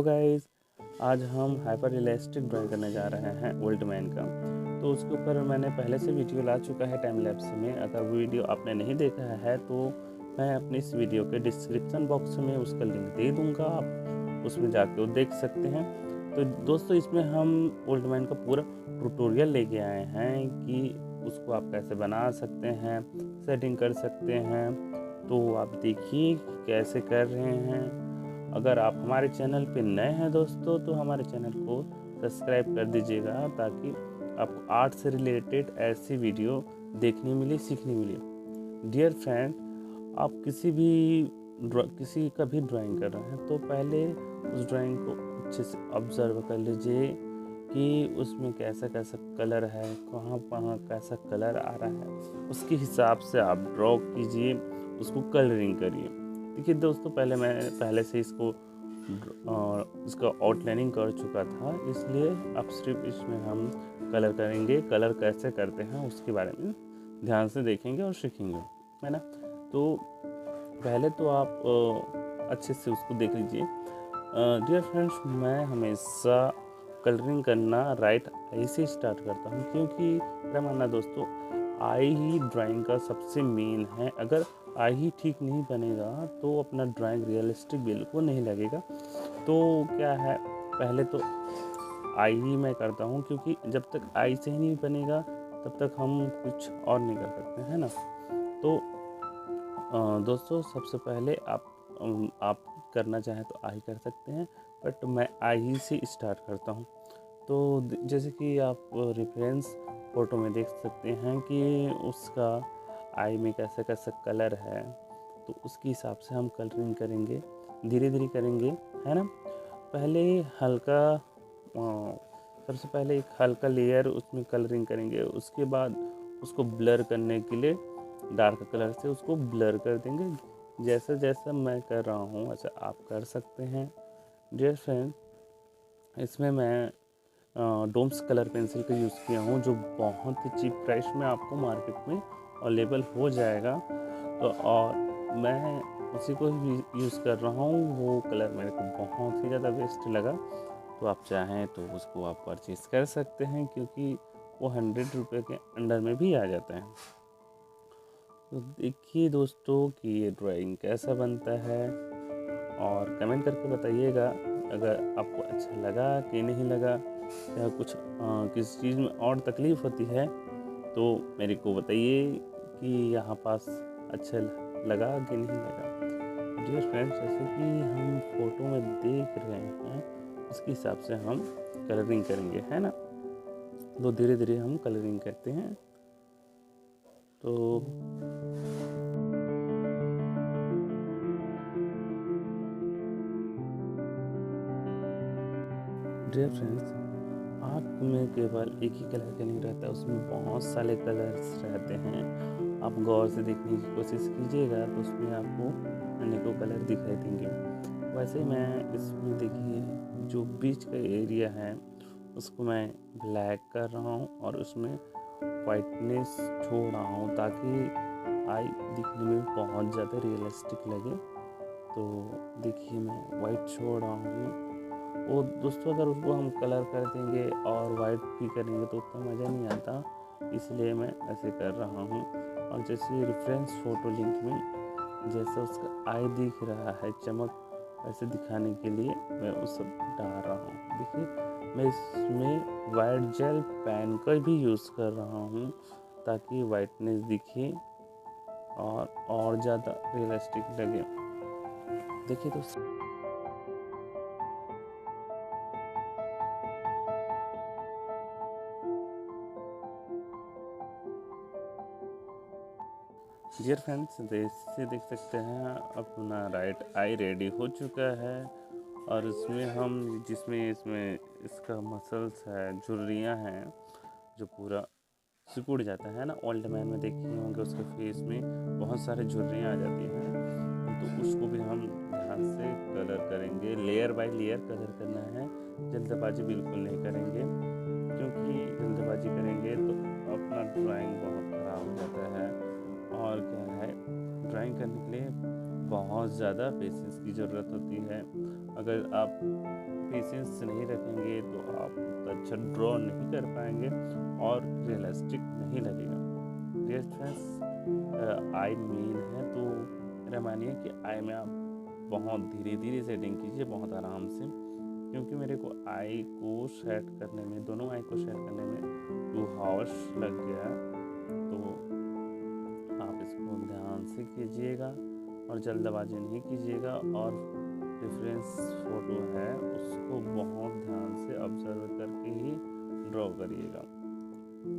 Hello guys, आज हम hyper realistic drawing करने जा रहे हैं ओल्ड मैन का। तो उसके ऊपर मैंने पहले से वीडियो ला चुका है टाइम लैप्स में। अगर वो वीडियो आपने नहीं देखा है तो मैं अपनी इस वीडियो के डिस्क्रिप्शन बॉक्स में उसका लिंक दे दूंगा, आप उसमें जाके वो देख सकते हैं। तो दोस्तों, इसमें हम ओल्ड मैन का पूरा ट्यूटोरियल लेके आए हैं कि उसको आप कैसे बना सकते हैं, सेटिंग कर सकते हैं। तो आप देखिए कैसे कर रहे हैं। अगर आप हमारे चैनल पे नए हैं दोस्तों, तो हमारे चैनल को सब्सक्राइब कर दीजिएगा ताकि आपको आर्ट से रिलेटेड ऐसी वीडियो देखने मिले, सीखने मिले। डियर फ्रेंड, आप किसी का भी ड्राइंग कर रहे हैं तो पहले उस ड्राइंग को अच्छे से ऑब्जर्व कर लीजिए कि उसमें कैसा कैसा कलर है, कहाँ कहाँ कैसा कलर आ रहा है। उसके हिसाब से आप ड्रॉ कीजिए, उसको कलरिंग करिए। देखिए दोस्तों, मैं पहले से इसका आउटलाइनिंग कर चुका था, इसलिए अब सिर्फ इसमें हम कलर करेंगे। कलर कैसे करते हैं उसके बारे में ध्यान से देखेंगे और सीखेंगे, है ना। तो पहले तो आप अच्छे से उसको देख लीजिए। डियर फ्रेंड्स, मैं हमेशा कलरिंग करना राइट आई से स्टार्ट करता हूँ, क्योंकि मेरा मानना दोस्तों, आई ही ड्राइंग का सबसे मेन है। अगर आई ही ठीक नहीं बनेगा तो अपना ड्राइंग रियलिस्टिक बिल्कुल नहीं लगेगा। तो क्या है, पहले तो आई ही मैं करता हूँ, क्योंकि जब तक आई से ही नहीं बनेगा तब तक हम कुछ और नहीं कर सकते, है ना। तो दोस्तों, सबसे पहले आप करना चाहें तो आई कर सकते हैं, बट मैं आई ही से स्टार्ट करता हूँ। तो जैसे कि आप रेफरेंस फ़ोटो में देख सकते हैं कि उसका आई में कैसा कैसा कलर है, तो उसके हिसाब से हम कलरिंग करेंगे, धीरे धीरे करेंगे, है ना। पहले सबसे पहले एक हल्का लेयर उसमें कलरिंग करेंगे। उसके बाद उसको ब्लर करने के लिए डार्क कलर से उसको ब्लर कर देंगे। जैसा जैसा मैं कर रहा हूँ वैसा आप कर सकते हैं। डियर फ्रेंड, इसमें मैं डोम्स कलर पेंसिल का यूज़ किया हूँ, जो बहुत ही चीप प्राइस में आपको मार्केट में अवेलेबल हो जाएगा। तो और मैं उसी को ही यूज़ कर रहा हूँ। वो कलर मेरे को बहुत ही ज़्यादा बेस्ट लगा। तो आप चाहें तो उसको आप परचेज़ कर सकते हैं, क्योंकि वो 100 रुपये के अंडर में भी आ जाता है। तो देखिए दोस्तों कि ये ड्राइंग कैसा बनता है, और कमेंट करके बताइएगा अगर आपको अच्छा लगा कि नहीं लगा, या कुछ किसी चीज़ में और तकलीफ़ होती है तो मेरे को बताइए कि यहाँ पास अच्छा लगा कि नहीं लगा। डियर फ्रेंड्स, जैसे कि हम फोटो में देख रहे हैं उसके हिसाब से हम कलरिंग करेंगे, है ना। तो धीरे धीरे हम कलरिंग करते हैं। तो डियर फ्रेंड्स, आँख में केवल एक ही कलर का नहीं रहता, उसमें बहुत सारे कलर्स रहते हैं। आप गौर से देखने की कोशिश कीजिएगा तो उसमें आपको अनेकों कलर दिखाई देंगे। वैसे मैं इसमें देखिए जो बीच का एरिया है उसको मैं ब्लैक कर रहा हूँ और उसमें वाइटनेस छोड़ रहा हूँ, ताकि आई दिखने में बहुत ज़्यादा रियलिस्टिक लगे। तो देखिए मैं वाइट छोड़ रहा हूँ। वो दोस्तों, अगर उसको हम कलर कर देंगे और वाइट भी करेंगे तो उतना मज़ा नहीं आता, इसलिए मैं ऐसे कर रहा हूँ। और जैसे रेफरेंस फ़ोटो लिंक में जैसा उसका आई दिख रहा है चमक, वैसे दिखाने के लिए मैं वो सब डाल रहा हूँ। देखिए मैं इसमें वाइट जेल पेन का भी यूज़ कर रहा हूँ, ताकि वाइटनेस दिखे और ज़्यादा रियलिस्टिक लगे। देखिए दोस्तों, डियर फ्रेंड्स, जैसे देख सकते हैं अपना राइट आई रेडी हो चुका है। और इसमें इसका मसल्स है, झुर्रियाँ हैं, जो पूरा सिकुड़ जाता है ना। ओल्ड मैन में देखे होंगे उसके फेस में बहुत सारे झुर्रियाँ आ जाती हैं। तो उसको भी हम ध्यान से कलर करेंगे, लेयर बाय लेयर कलर करना है। जल्दबाजी बिल्कुल नहीं करेंगे, क्योंकि जल्दबाजी करेंगे तो अपना ड्राइंग बहुत ख़राब हो जाता है। और क्या है, ड्राइंग करने के लिए बहुत ज़्यादा पेशेंस की ज़रूरत होती है। अगर आप पेशेंस नहीं रखेंगे तो आप अच्छा ड्रॉ नहीं कर पाएंगे और रियलिस्टिक नहीं लगेगा। डियर फ्रेंड्स, आई मेन है तो मेरा मानिए कि आई में आप बहुत धीरे धीरे सेटिंग कीजिए, बहुत आराम से, क्योंकि मेरे को आई को सेट करने में, दोनों आई को सेट करने में 2 आवर्स लग गया। तो आप इसको ध्यान से कीजिएगा और जल्दबाजी नहीं कीजिएगा, और रेफरेंस फ़ोटो है उसको बहुत ध्यान से ऑब्जर्व करके ही ड्रॉ करिएगा।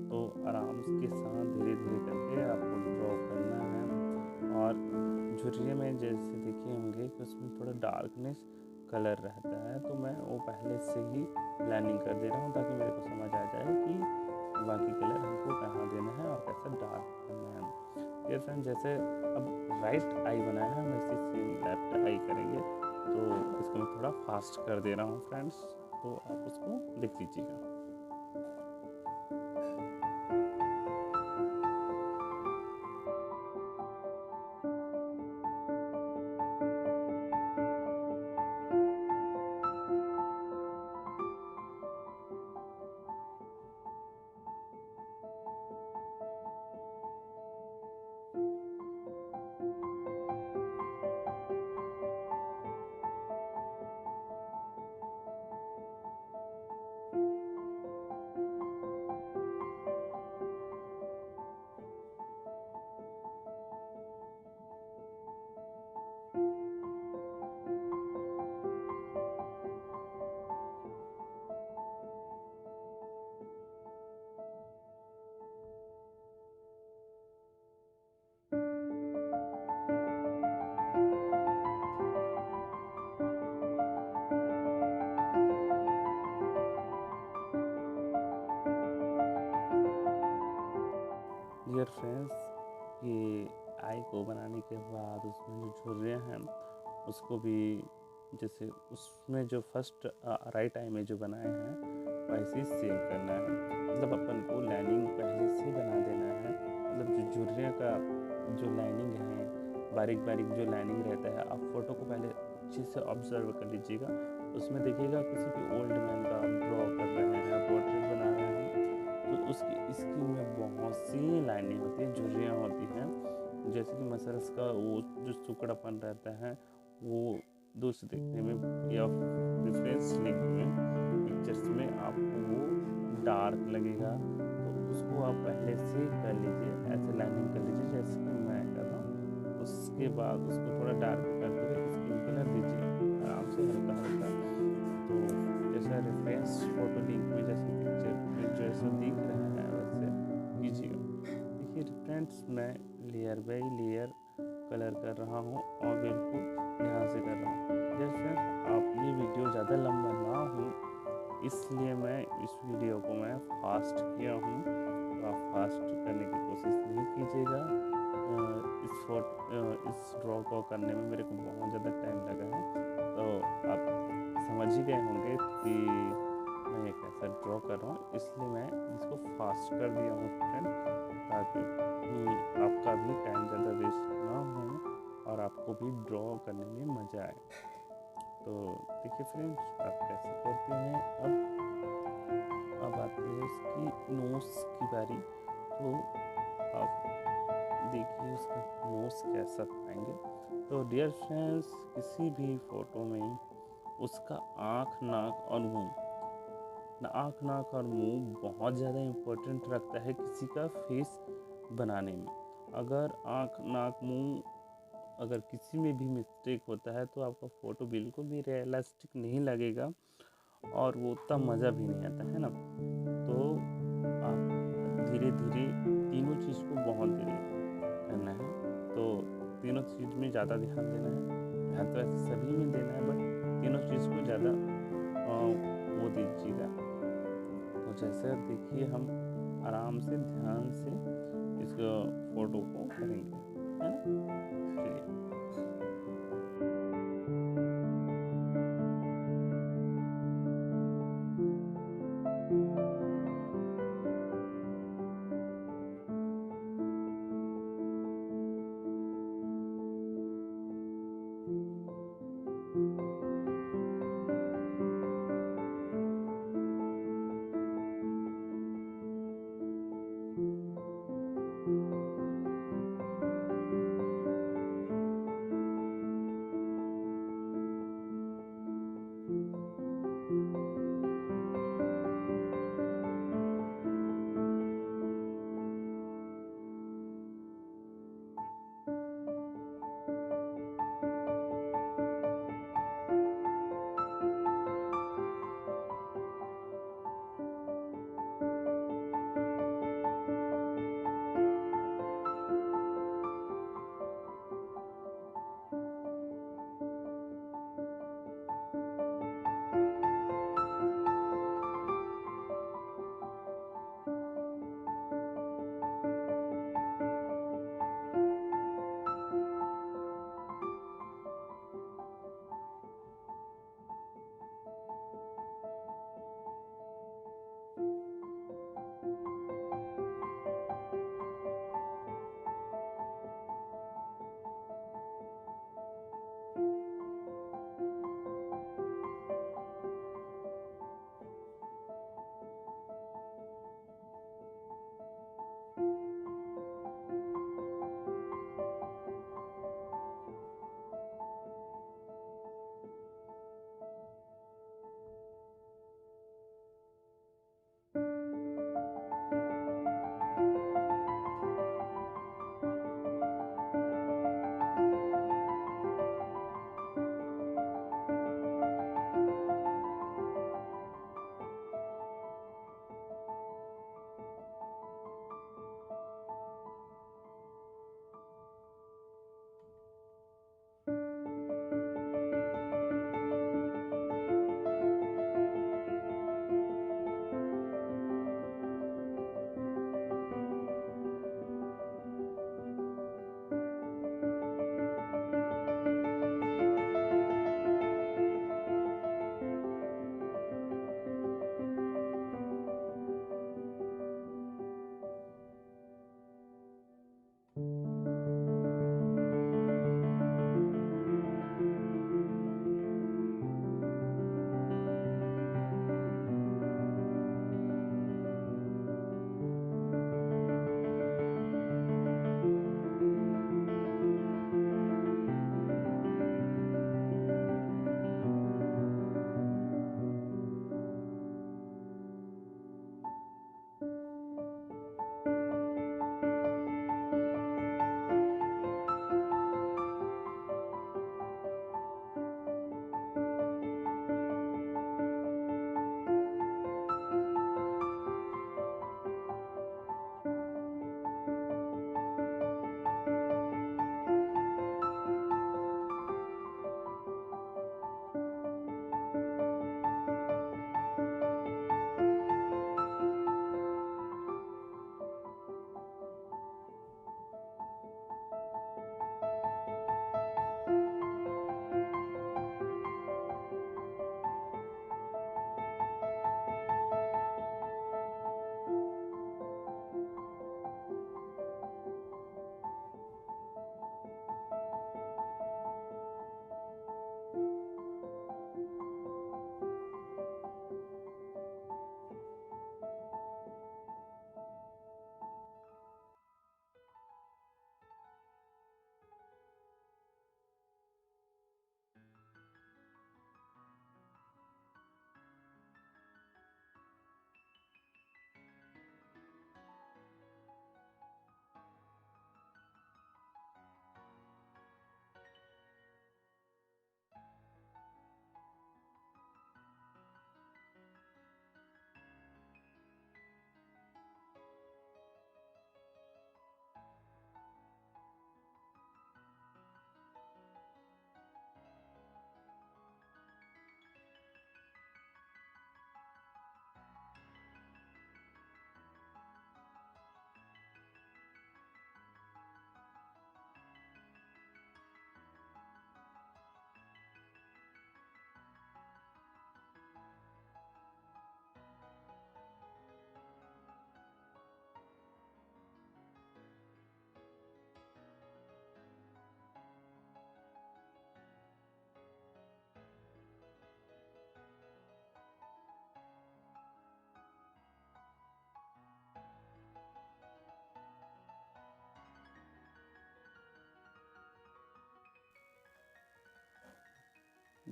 तो आराम के साथ धीरे धीरे करके आपको ड्रॉ करना है। और झुर्रियों में जैसे देखे होंगे कि उसमें थोड़ा डार्कनेस कलर रहता है, तो मैं वो पहले से ही प्लानिंग कर दे रहा हूँ ताकि मेरे को समझ आ जाए कि बाकी कलर हमको कहाँ देना है और कैसा डार्क करना है। डियर फ्रेंड, जैसे अब राइट आई बनाया है, हम इसी से लेफ्ट आई करेंगे। तो इसको मैं थोड़ा फास्ट कर दे रहा हूँ फ्रेंड्स, तो आप उसको देख लीजिएगा। डियर फ्रेंड्स, ये आई को बनाने के बाद उसमें जो झुर्रियाँ हैं उसको भी, जैसे उसमें जो फर्स्ट राइट आई में जो बनाए हैं वैसे ही सेव करना है। मतलब अपन को लाइनिंग पहले से बना देना है। मतलब जो झुर्रियाँ का जो लाइनिंग है, बारीक बारीक जो लाइनिंग रहता है, आप फोटो को पहले अच्छे से ऑब्जर्व कर लीजिएगा। उसमें देखिएगा किसी भी ओल्ड मैन का आप ड्रॉ कर रहे हैं, पोर्ट्रेट बना रहे हैं, तो उसकी स्किन में बहुत सी लाइनें होती हैं, झुर्रियाँ होती हैं। जैसे कि मसल्स का वो जो सुकड़ापन रहता है वो दूर से देखने में या रेफरेंस लिंक में पिक्चर्स में आपको वो डार्क लगेगा। तो उसको आप पहले से कर लीजिए, ऐसे लाइनिंग कर लीजिए जैसे कि मैं कर रहा हूँ। उसके बाद उसको थोड़ा डार्क करते हुए स्किन कलर दीजिए आराम से, हल्का हल्का। तो जैसा रेफरेंस फोटो लिंक में जैसे पिक्चर में जैसा दिख रहा है वैसे कीजिएगा। देखिए फ्रेंड्स, मैं लेयर बाई लेयर कलर कर रहा हूँ और बिल्कुल ध्यान से कर रहा हूँ। जैसे आप ये वीडियो ज़्यादा लंबा ना हो इसलिए मैं इस वीडियो को मैं फास्ट किया हूँ। तो आप फास्ट करने की कोशिश नहीं कीजिएगा। इस ड्रॉ को करने में मेरे को बहुत ज़्यादा टाइम लगा है, तो आप समझ ही गए होंगे कि मैं ये कैसा ड्रॉ कर रहा हूँ। इसलिए मैं इसको फास्ट कर दिया हूँ फ्रेंड, ताकि आपका भी टाइम ज़्यादा वेस्ट ना हो और आपको भी ड्रॉ करने में मज़ा आए। तो देखिए फ्रेंड्स, आप कैसे करते हैं। अब आती है इसकी नोज़ की बारी। तो आप देखिए उसका नोज़ कैसा पाएंगे। तो डियर फ्रेंड्स, किसी भी फ़ोटो में उसका आँख, नाक और मुँह, आँख, नाक और मुँह बहुत ज़्यादा इम्पोर्टेंट रखता है किसी का फेस बनाने में। अगर आँख, नाक, मुँह अगर किसी में भी मिस्टेक होता है तो आपका फ़ोटो बिल्कुल भी रियलिस्टिक नहीं लगेगा और वो उतना मज़ा भी नहीं आता है ना। तो आप धीरे धीरे तीनों चीज़ को बहुत धीरे करना है। तो तीनों चीज़ में ज़्यादा ध्यान देना है। ध्यान तो ऐसे सभी में देना है, बट तीनों चीज़ को ज़्यादा वो दीजिएगा। तो जैसे देखिए हम आराम से ध्यान से इस फोटो को करेंगे, है ना। चलिए।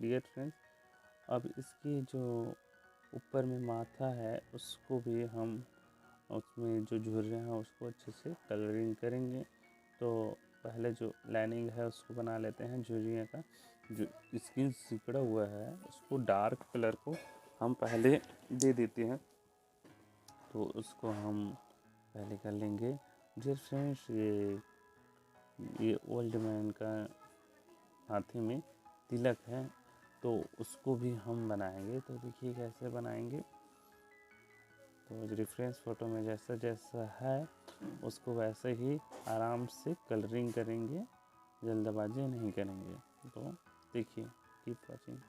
डियर फ्रेंड्स, अब इसकी जो ऊपर में माथा है उसको भी हम उसमें जो झुर्रियाँ हैं उसको अच्छे से कलरिंग करेंगे। तो पहले जो लाइनिंग है उसको बना लेते हैं। झुर्रियाँ का जो स्किन सिकुड़ा हुआ है उसको डार्क कलर को हम पहले दे देते हैं। तो उसको हम पहले कर लेंगे। डियर फ्रेंड्स, ये ओल्ड मैन का हाथी में तिलक है, तो उसको भी हम बनाएंगे। तो देखिए कैसे बनाएंगे। तो रेफरेंस फ़ोटो में जैसा जैसा है उसको वैसे ही आराम से कलरिंग करेंगे, जल्दबाजी नहीं करेंगे। तो देखिए, कीप वॉचिंग।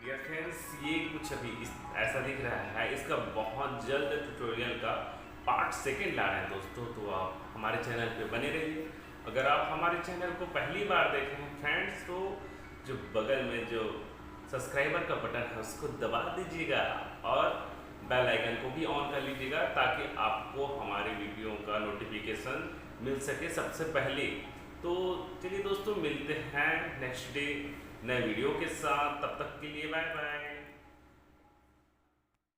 डियर फ्रेंड्स, ये कुछ अभी ऐसा दिख रहा है। इसका बहुत जल्द ट्यूटोरियल का पार्ट सेकंड ला रहे हैं दोस्तों, तो आप हमारे चैनल पे बने रहिए। अगर आप हमारे चैनल को पहली बार देख रहे हैं फ्रेंड्स, तो जो बगल में जो सब्सक्राइबर का बटन है उसको दबा दीजिएगा और बेल आइकन को भी ऑन कर लीजिएगा, ताकि आपको हमारे वीडियो का नोटिफिकेशन मिल सके सबसे पहले। तो चलिए दोस्तों, मिलते हैं नेक्स्ट डे नए वीडियो के साथ। तब तक के लिए बाय बाय।